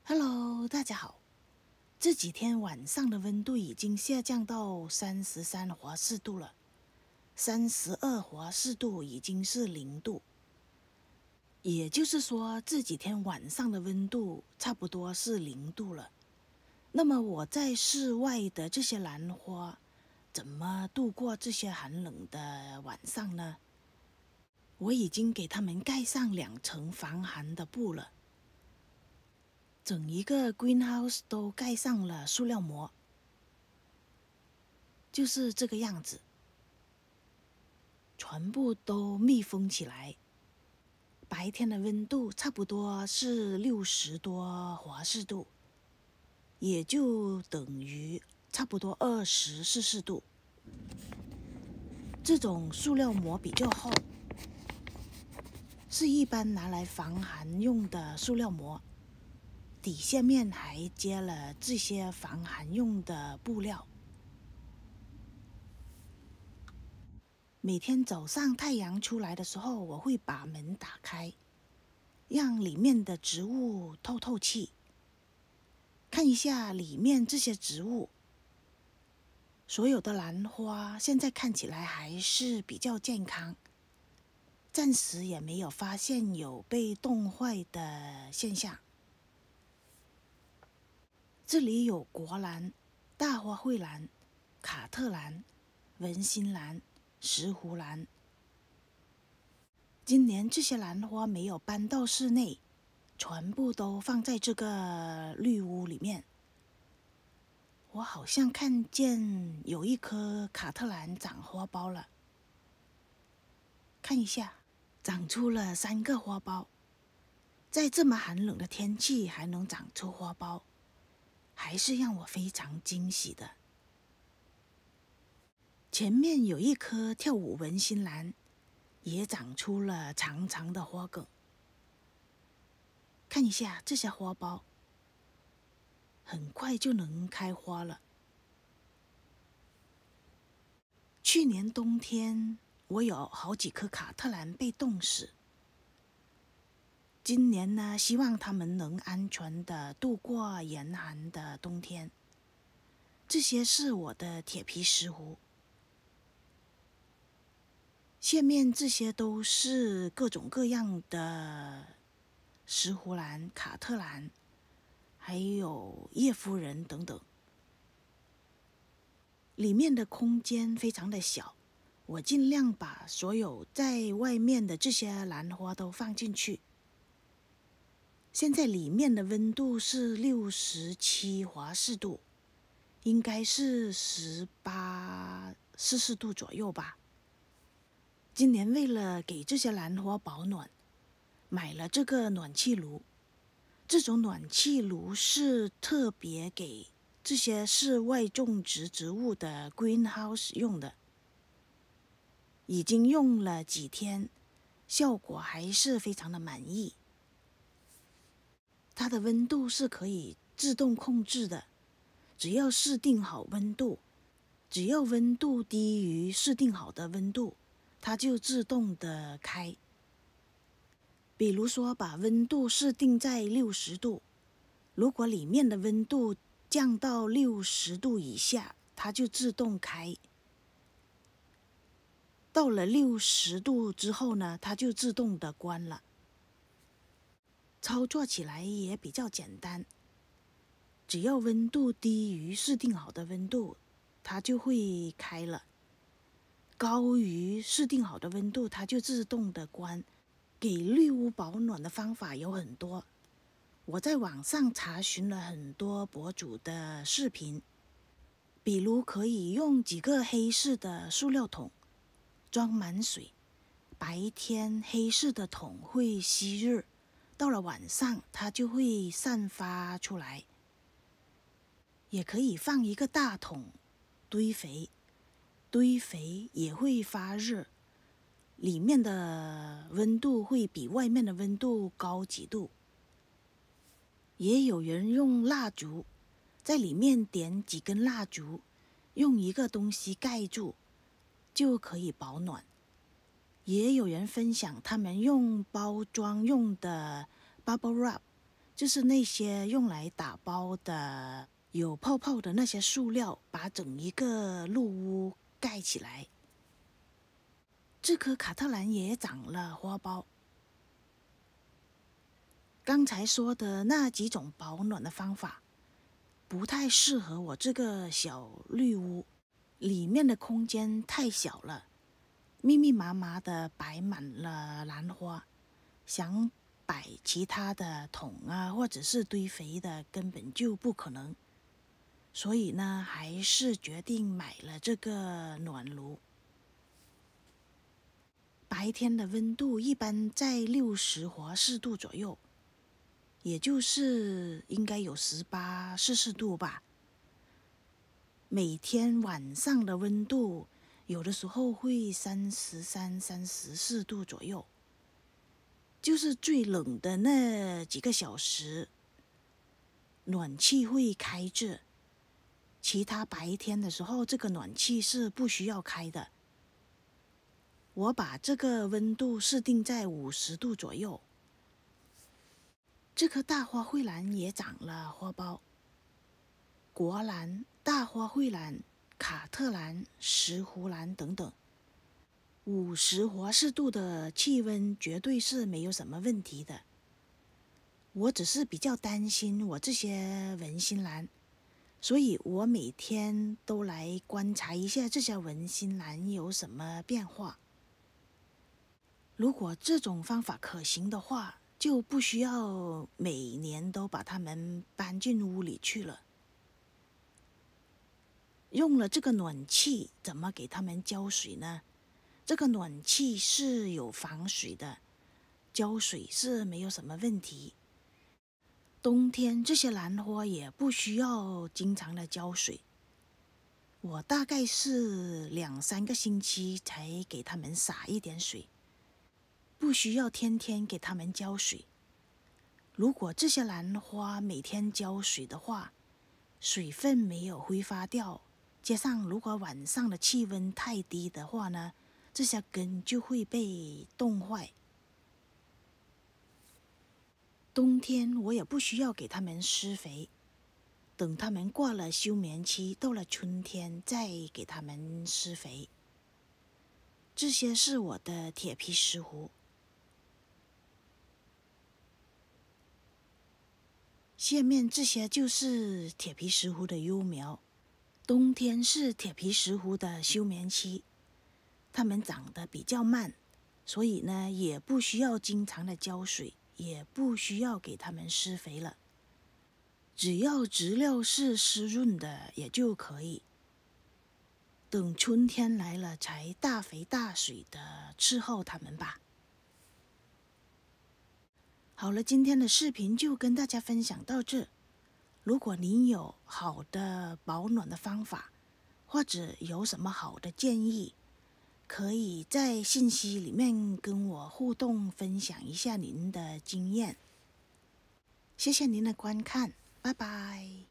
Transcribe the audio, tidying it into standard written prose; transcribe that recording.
Hello， 大家好。这几天晚上的温度已经下降到33华氏度了，32华氏度已经是0度。也就是说，这几天晚上的温度差不多是0度了。那么我在室外的这些兰花，怎么度过这些寒冷的晚上呢？我已经给它们盖上2层防寒的布了。整一个 greenhouse 都盖上了塑料膜，就是这个样子，全部都密封起来。白天的温度差不多是60多华氏度，也就等于差不多20摄氏度。这种塑料膜比较厚，是一般拿来防寒用的塑料膜。底下面还接了这些防寒用的布料。每天早上太阳出来的时候，我会把门打开，让里面的植物透透气。看一下里面这些植物，所有的兰花现在看起来还是比较健康，暂时也没有发现有被冻坏的现象。这里有国兰、大花蕙兰、卡特兰、文心兰、石斛兰。今年这些兰花没有搬到室内，全部都放在这个绿屋里面。我好像看见有一颗卡特兰长花苞了，看一下，长出了3个花苞。在这么寒冷的天气还能长出花苞，还是让我非常惊喜的。前面有一棵跳舞文心兰，也长出了长长的花梗。看一下这些花苞，很快就能开花了。去年冬天，我有好几棵卡特兰被冻死。今年呢，希望它们能安全的度过严寒的冬天。这些是我的铁皮石斛，下面这些都是各种各样的石斛兰、卡特兰，还有叶夫人等等。里面的空间非常的小，我尽量把所有在外面的这些兰花都放进去。现在里面的温度是67华氏度，应该是18摄氏度左右吧。今年为了给这些兰花保暖，买了这个暖气炉。这种暖气炉是特别给这些室外种植植物的 greenhouse 用的。已经用了几天，效果还是非常的满意。它的温度是可以自动控制的，只要设定好温度，只要温度低于设定好的温度，它就自动的开。比如说把温度设定在60度，如果里面的温度降到60度以下，它就自动开。到了60度之后呢，它就自动的关了。操作起来也比较简单，只要温度低于设定好的温度，它就会开了。高于设定好的温度，它就自动的关。给绿屋保暖的方法有很多，我在网上查询了很多博主的视频，比如可以用几个黑色的塑料桶装满水，白天黑色的桶会吸热，到了晚上它就会散发出来。也可以放一个大桶堆肥，堆肥也会发热，里面的温度会比外面的温度高几度。也有人用蜡烛，在里面点几根蜡烛，用一个东西盖住，就可以保暖。也有人分享他们用包装用的 bubble wrap， 就是那些用来打包的有泡泡的那些塑料，把整一个鹿屋盖起来。这棵卡特兰也长了花苞。刚才说的那几种保暖的方法，不太适合我这个小绿屋，里面的空间太小了，密密麻麻的摆满了兰花，想摆其他的桶啊，或者是堆肥的，根本就不可能。所以呢，还是决定买了这个暖炉。白天的温度一般在60°C左右，也就是应该有18°C吧。每天晚上的温度有的时候会33、34度左右，就是最冷的那几个小时，暖气会开着，其他白天的时候，这个暖气是不需要开的。我把这个温度设定在50度左右。这棵大花蕙兰也长了花苞，国兰、大花蕙兰、卡特兰、石斛兰等等。50°C的气温绝对是没有什么问题的。我只是比较担心我这些文心兰，所以我每天都来观察一下这些文心兰有什么变化。如果这种方法可行的话，就不需要每年都把它们搬进屋里去了。用了这个暖气，怎么给它们浇水呢？这个暖气是有防水的，浇水是没有什么问题。冬天这些兰花也不需要经常的浇水，我大概是2、3个星期才给它们洒一点水。不需要天天给它们浇水。如果这些兰花每天浇水的话，水分没有挥发掉，加上如果晚上的气温太低的话呢，这些根就会被冻坏。冬天我也不需要给它们施肥，等它们过了休眠期，到了春天再给它们施肥。这些是我的铁皮石斛。下面这些就是铁皮石斛的幼苗。冬天是铁皮石斛的休眠期，它们长得比较慢，所以呢，也不需要经常的浇水，也不需要给它们施肥了。只要植料是湿润的也就可以。等春天来了，才大肥大水的伺候它们吧。好了，今天的视频就跟大家分享到这。如果您有好的保暖的方法，或者有什么好的建议，可以在信息里面跟我互动分享一下您的经验。谢谢您的观看，拜拜。